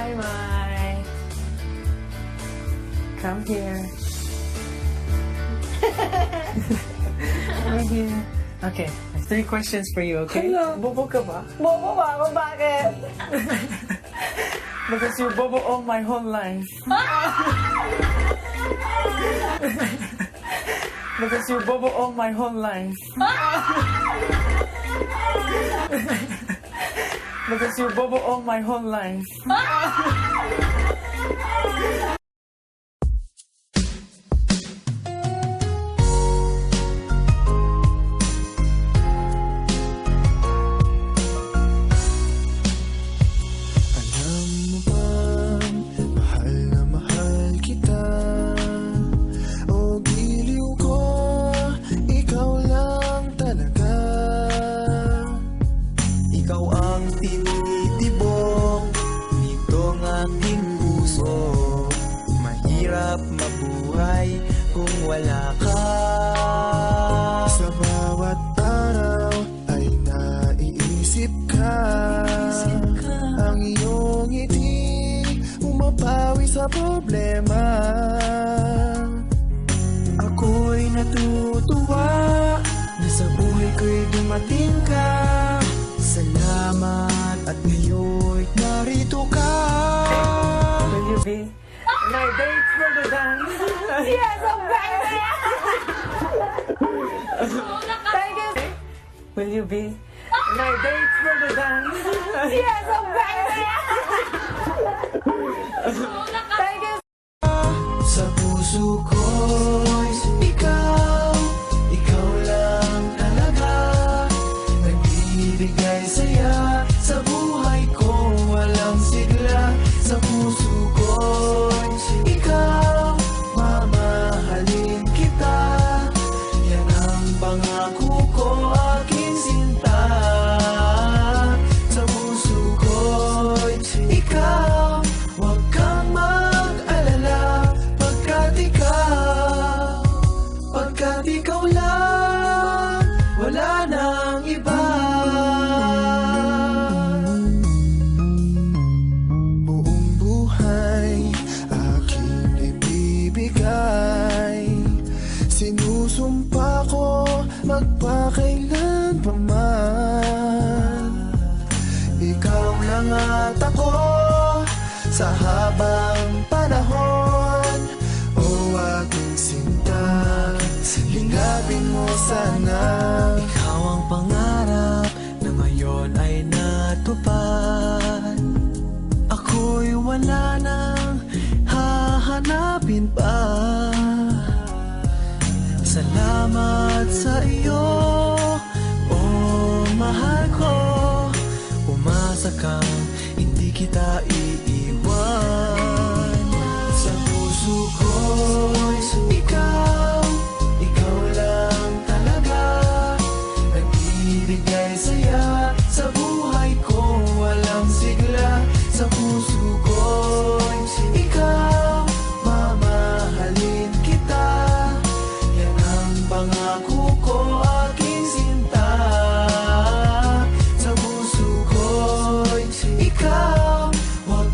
Hi, Mai. Come here. Come here. Okay, I have 3 questions for you, okay? Hello. Bobo ka ba? Bobo ba ako? Bakit? Because you're bobo all my whole life. Because you're bobo all my whole life. Because you're bobo all my whole life. Alam mo bang mahal na mahal kita? O giliw ko, ikaw lang talaga. Ikaw ang tinitibok nitong aking puso. Mahirap mabuhay kung wala ka. Sa bawat araw ay naiisip ka. Ang iyong ngiti umapawi sa problema. Ako'y natutuwa na sa buhay ko'y dumating ka. Salamat at ngayon narito ka. Will you be my date for the dance? Yes, I'm baby! Thank you! Will you be my date for the dance? Yes, I'm baby! Thank you! Sa puso ko'y ikaw, ikaw lang talaga. Nagbibigay saya sa buhay ko, walang sigla. Sa puso ko'y ikaw, mamahalin kita. Yan ang pangako ko, aking sinta. Sa puso ko'y ikaw, huwag kang mag-alala. Pagkat ikaw lang, wala nang iba. Buong buhay aking ibibigay. Sinusumpa ko magpakailan pa man. Ikaw lang at ako sa habang panahon. O aking sinta, lingapin mo sana. Ikaw ang pangarap na ngayon ay natupad. Ako'y wala nang hahanapin pa. Salamat sa iyo, oh mahal ko. Umasa kang hindi kita iiwan. Sa puso ko'y ikaw, ikaw lang talaga. Nagbibigay saya sa buhay ko, walang sigla. Sa puso ko'y ikaw, mamahalin kita. Yan ang pangako ko, aking sinta. Sa puso ko'y ikaw, huwag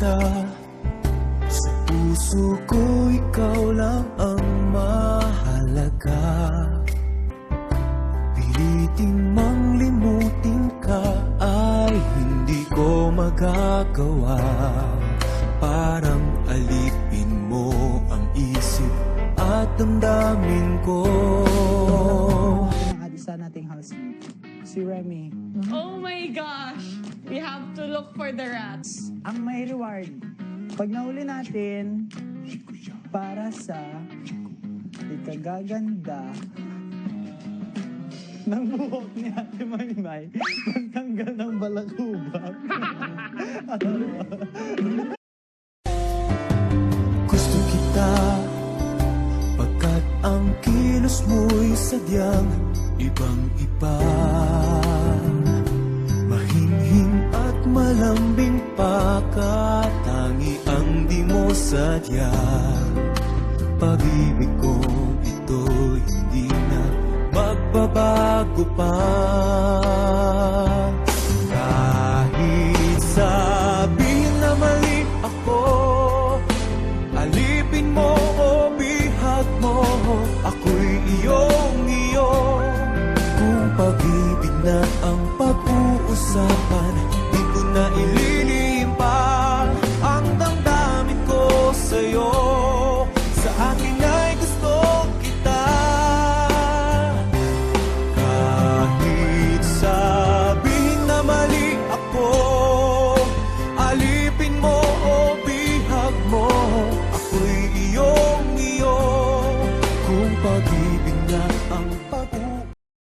kita. Sa puso ko ikaw lang ang mahalaga. Piliting mang limutin ka ay hindi ko magagawa. Parang alipin mo ang isip at damdamin ko. Ang isa nating housemate, si Remy. Oh my gosh! We have to look for the rats. Ang may reward, pag nahuli natin, para sa ikagaganda ng buhok ni Ate Maymay, magtanggal ng balakubak. Gusto kita pagkat ang kilos mo'y sadyang ibang-iba. Mahinhin at malambing pa, katangi ang di mo sadya. Pag-ibig ko ito'y hindi na magbabago pa. Kahit sabihin na mali ako, alipin mo o bihag mo, ako'y iyong-iyo. Kung pag-ibig na ang pag-uusapan, di ko na ililihim pa ang damdamin ko sa'yo. Sa akin ay gusto kita. Kahit sabihin na mali ako, alipin mo o bihag mo, ako'y iyong-iyo. Kung pag-ibig na ang pag